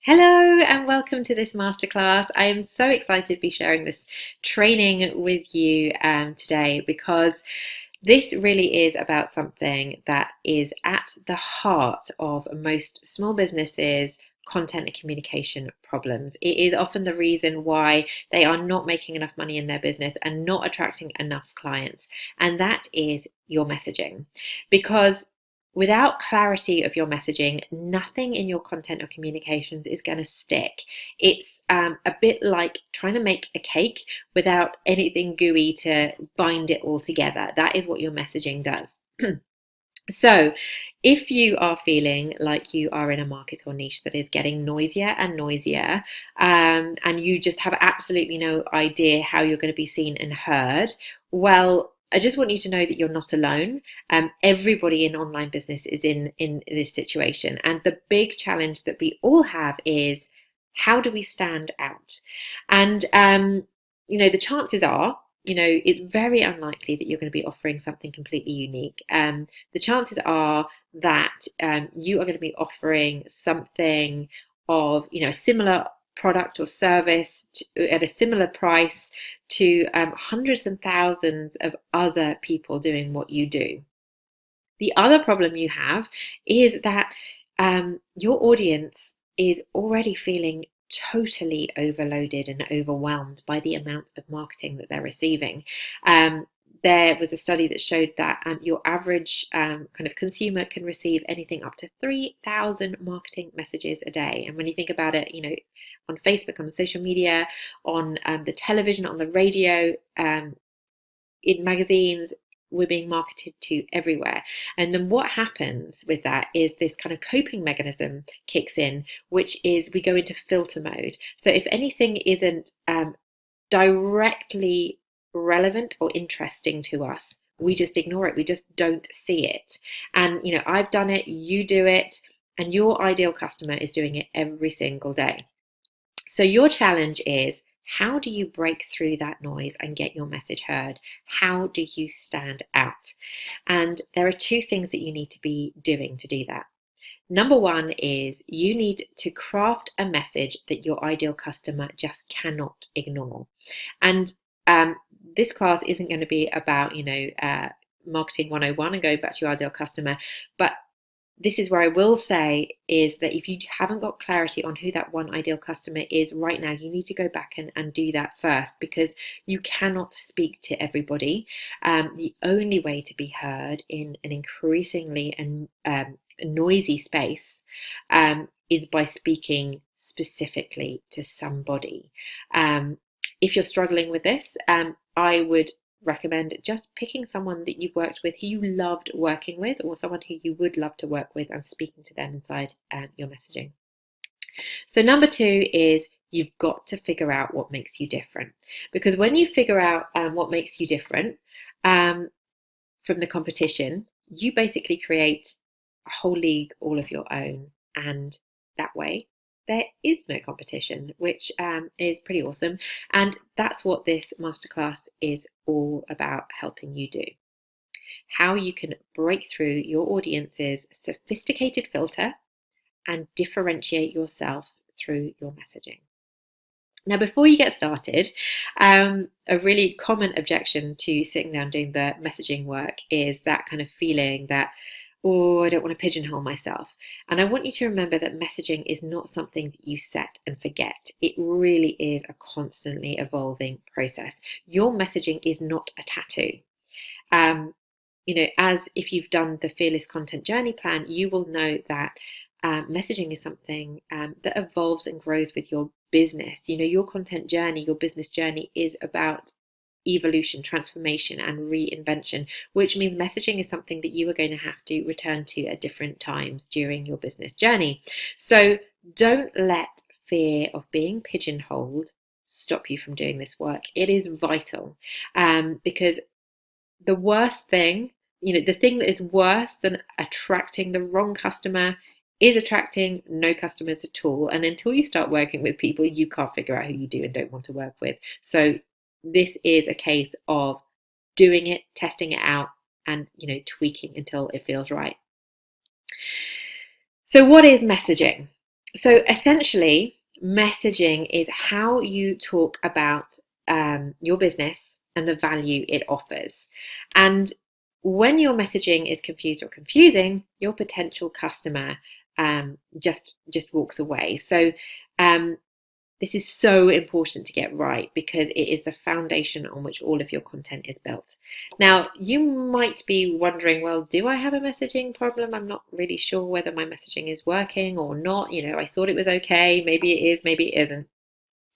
Hello and welcome to this masterclass. I am so excited to be sharing this training with you today because this really is about something that is at the heart of most small businesses' content and communication problems. It is often the reason why they are not making enough money in their business and not attracting enough clients, and that is your messaging. Because without clarity of your messaging, nothing in your content or communications is going to stick. It's a bit like trying to make a cake without anything gooey to bind it all together. That is what your messaging does. So, if you are feeling like you are in a market or niche that is getting noisier and noisier, and you just have absolutely no idea how you're going to be seen and heard, well, I just want you to know that you're not alone. Everybody in online business is in this situation, and the big challenge that we all have is how do we stand out? And the chances are, it's very unlikely that you're going to be offering something completely unique. The chances are that you are going to be offering something of, a similar product or service at a similar price to hundreds and thousands of other people doing what you do. The other problem you have is that your audience is already feeling totally overloaded and overwhelmed by the amount of marketing that they're receiving. There was a study that showed that your average kind of consumer can receive anything up to 3,000 marketing messages a day. And when you think about it, on Facebook, on social media, on the television, on the radio, in magazines, we're being marketed to everywhere. And then what happens with that is this kind of coping mechanism kicks in, which is we go into filter mode. So if anything isn't directly relevant or interesting to us, we just ignore it. We just don't see it. And, I've done it, you do it, and your ideal customer is doing it every single day. So your challenge is, how do you break through that noise and get your message heard? How do you stand out? And there are two things that you need to be doing to do that. Number one is you need to craft a message that your ideal customer just cannot ignore. And this class isn't going to be about, marketing 101 and going back to your ideal customer, but this is where I will say is that if you haven't got clarity on who that one ideal customer is right now, you need to go back and do that first, because you cannot speak to everybody. The only way to be heard in an increasingly noisy space is by speaking specifically to somebody. If you're struggling with this, I would recommend just picking someone that you've worked with who you loved working with, or someone who you would love to work with, and speaking to them inside your messaging. So number two is you've got to figure out what makes you different, because when you figure out what makes you different from the competition, you basically create a whole league all of your own, and that way there is no competition, which is pretty awesome. And that's what this masterclass is all about helping you do. How you can break through your audience's sophisticated filter and differentiate yourself through your messaging. Now, before you get started, a really common objection to sitting down doing the messaging work is that kind of feeling that, oh, I don't want to pigeonhole myself. And I want you to remember that messaging is not something that you set and forget. It really is a constantly evolving process. Your messaging is not a tattoo. As if you've done the Fearless Content Journey Plan, you will know that messaging is something that evolves and grows with your business. Your content journey, your business journey is about evolution, transformation, and reinvention, which means messaging is something that you are going to have to return to at different times during your business journey. So don't let fear of being pigeonholed stop you from doing this work. It is vital, because the worst thing, the thing that is worse than attracting the wrong customer is attracting no customers at all. And until you start working with people you can't figure out who you do and don't want to work with. So this is a case of doing it, testing it out, and tweaking until it feels right. So what is messaging? So essentially, messaging is how you talk about your business and the value it offers. And when your messaging is confused or confusing, your potential customer just walks away. So um, this is so important to get right because it is the foundation on which all of your content is built. Now, you might be wondering, well, do I have a messaging problem? I'm not really sure whether my messaging is working or not. I thought it was okay. Maybe it is, maybe it isn't.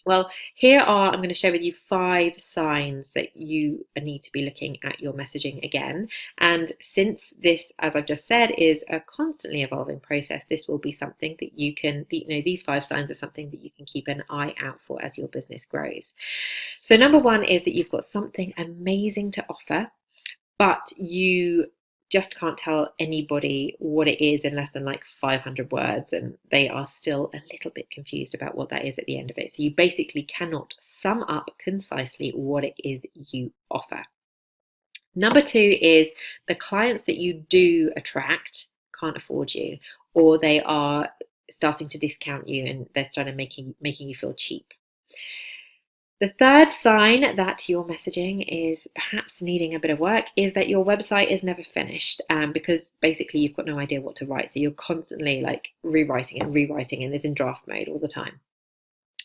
Well, I'm going to share with you 5 signs that you need to be looking at your messaging again. And since this, as I've just said, is a constantly evolving process, this will be something that you can, these 5 signs are something that you can keep an eye out for as your business grows. So number 1 is that you've got something amazing to offer, but you just can't tell anybody what it is in less than like 500 words, and they are still a little bit confused about what that is at the end of it. So you basically cannot sum up concisely what it is you offer. Number 2 is the clients that you do attract can't afford you, or they are starting to discount you and they're starting making you feel cheap. The third sign that your messaging is perhaps needing a bit of work is that your website is never finished, because basically you've got no idea what to write. So you're constantly like rewriting and it's in draft mode all the time.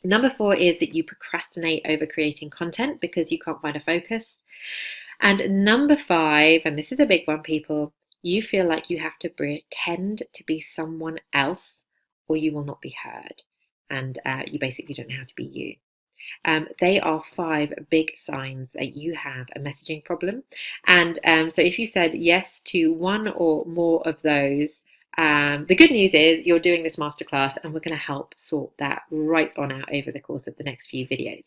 Number 4 is that you procrastinate over creating content because you can't find a focus. And number 5, and this is a big one, people, you feel like you have to pretend to be someone else or you will not be heard. And you basically don't know how to be you. They are 5 big signs that you have a messaging problem. And so if you said yes to one or more of those, the good news is you're doing this masterclass and we're going to help sort that right on out over the course of the next few videos.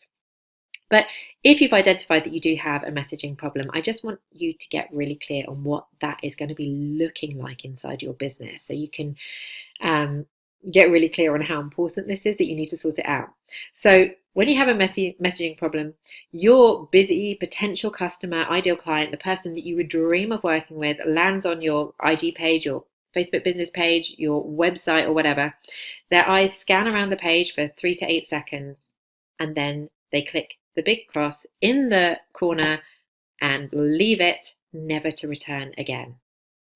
But if you've identified that you do have a messaging problem, I just want you to get really clear on what that is going to be looking like inside your business, so you can get really clear on how important this is, that you need to sort it out. So when you have a messaging problem, your busy potential customer, ideal client, the person that you would dream of working with, lands on your IG page, your Facebook business page, your website or whatever. Their eyes scan around the page for 3 to 8 seconds, and then they click the big cross in the corner and leave it, never to return again.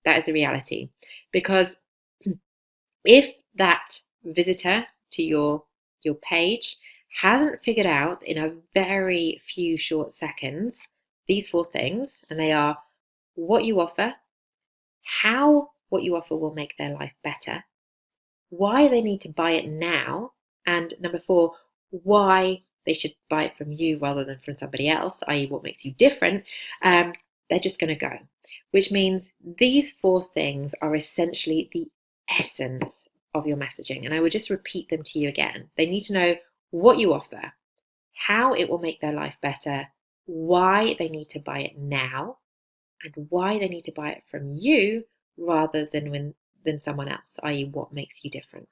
That is the reality. Because if that visitor to your page hasn't figured out in a very few short seconds these 4 things, and they are what you offer, how what you offer will make their life better, why they need to buy it now, and number 4, why they should buy it from you rather than from somebody else, i.e. what makes you different, they're just going to go. Which means these 4 things are essentially the essence of your messaging. And I would just repeat them to you again. They need to know what you offer, how it will make their life better, why they need to buy it now, and why they need to buy it from you rather than someone else, i.e. what makes you different.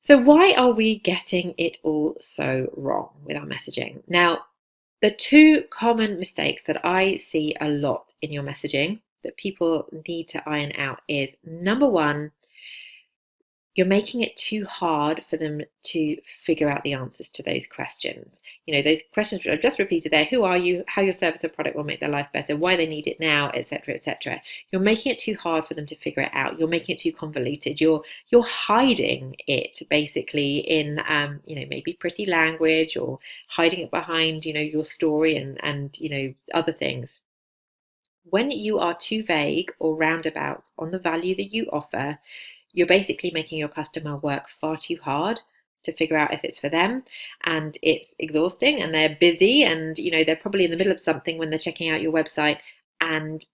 So why are we getting it all so wrong with our messaging? Now, the 2 common mistakes that I see a lot in your messaging that people need to iron out is, number 1, you're making it too hard for them to figure out the answers to those questions. Those questions which I've just repeated there: who are you, how your service or product will make their life better, why they need it now, etc., etc. You're making it too hard for them to figure it out. You're making it too convoluted. You're hiding it basically in maybe pretty language, or hiding it behind your story and other things. When you are too vague or roundabout on the value that you offer, you're basically making your customer work far too hard to figure out if it's for them, and it's exhausting, and they're busy, and they're probably in the middle of something when they're checking out your website, and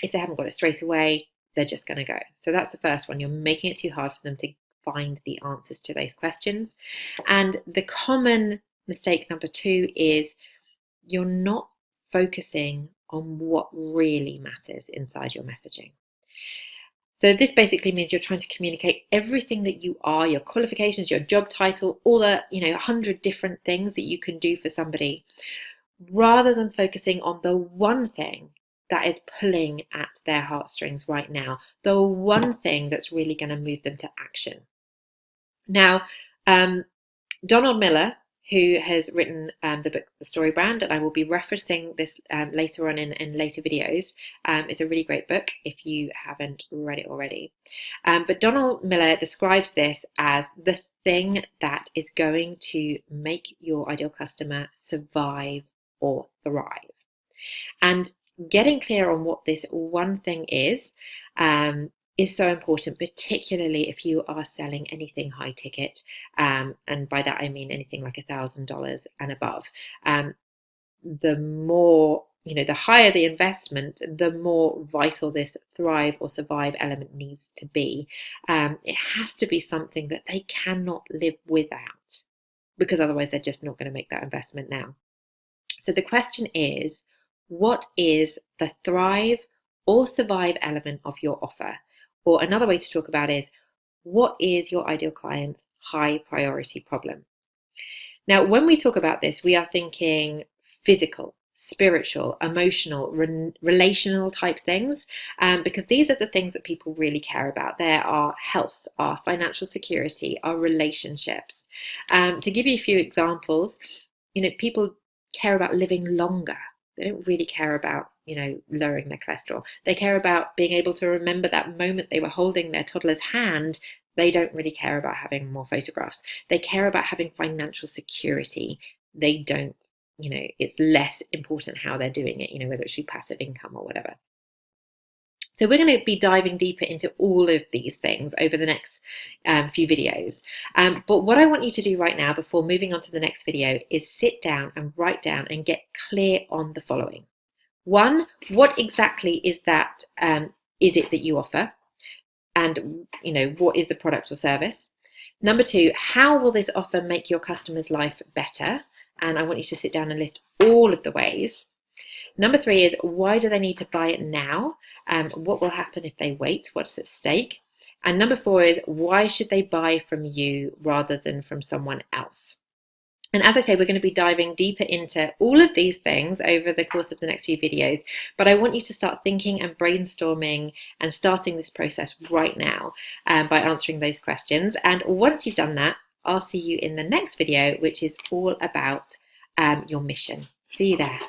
if they haven't got it straight away, they're just going to go. So that's the first one. You're making it too hard for them to find the answers to those questions. And the common mistake number 2 is you're not focusing on what really matters inside your messaging. So this basically means you're trying to communicate everything that you are, your qualifications, your job title, all the 100 different things that you can do for somebody, rather than focusing on the one thing that is pulling at their heartstrings right now, the one thing that's really going to move them to action. Now, Donald Miller, who has written the book The Story Brand, and I will be referencing this later on in later videos. It's a really great book if you haven't read it already. But Donald Miller describes this as the thing that is going to make your ideal customer survive or thrive. And getting clear on what this one thing is so important, particularly if you are selling anything high ticket. And by that, I mean anything like $1,000 and above. The more, the higher the investment, the more vital this thrive or survive element needs to be. It has to be something that they cannot live without, because otherwise they're just not going to make that investment now. So the question is, what is the thrive or survive element of your offer? Or another way to talk about it is, what is your ideal client's high priority problem? Now, when we talk about this, we are thinking physical, spiritual, emotional, relational type things, because these are the things that people really care about. There are health, our financial security, our relationships. To give you a few examples, people care about living longer. They don't really care about, lowering their cholesterol. They care about being able to remember that moment they were holding their toddler's hand. They don't really care about having more photographs. They care about having financial security. They don't, it's less important how they're doing it, whether it's through passive income or whatever. So we're going to be diving deeper into all of these things over the next few videos. But what I want you to do right now before moving on to the next video is sit down and write down and get clear on the following. 1, what exactly is that? Is it that you offer? And what is the product or service? Number 2, how will this offer make your customer's life better? And I want you to sit down and list all of the ways. Number 3 is, why do they need to buy it now? What will happen if they wait? What's at stake? And number 4 is, why should they buy from you rather than from someone else? And as I say, we're going to be diving deeper into all of these things over the course of the next few videos. But I want you to start thinking and brainstorming and starting this process right now by answering those questions. And once you've done that, I'll see you in the next video, which is all about your mission. See you there.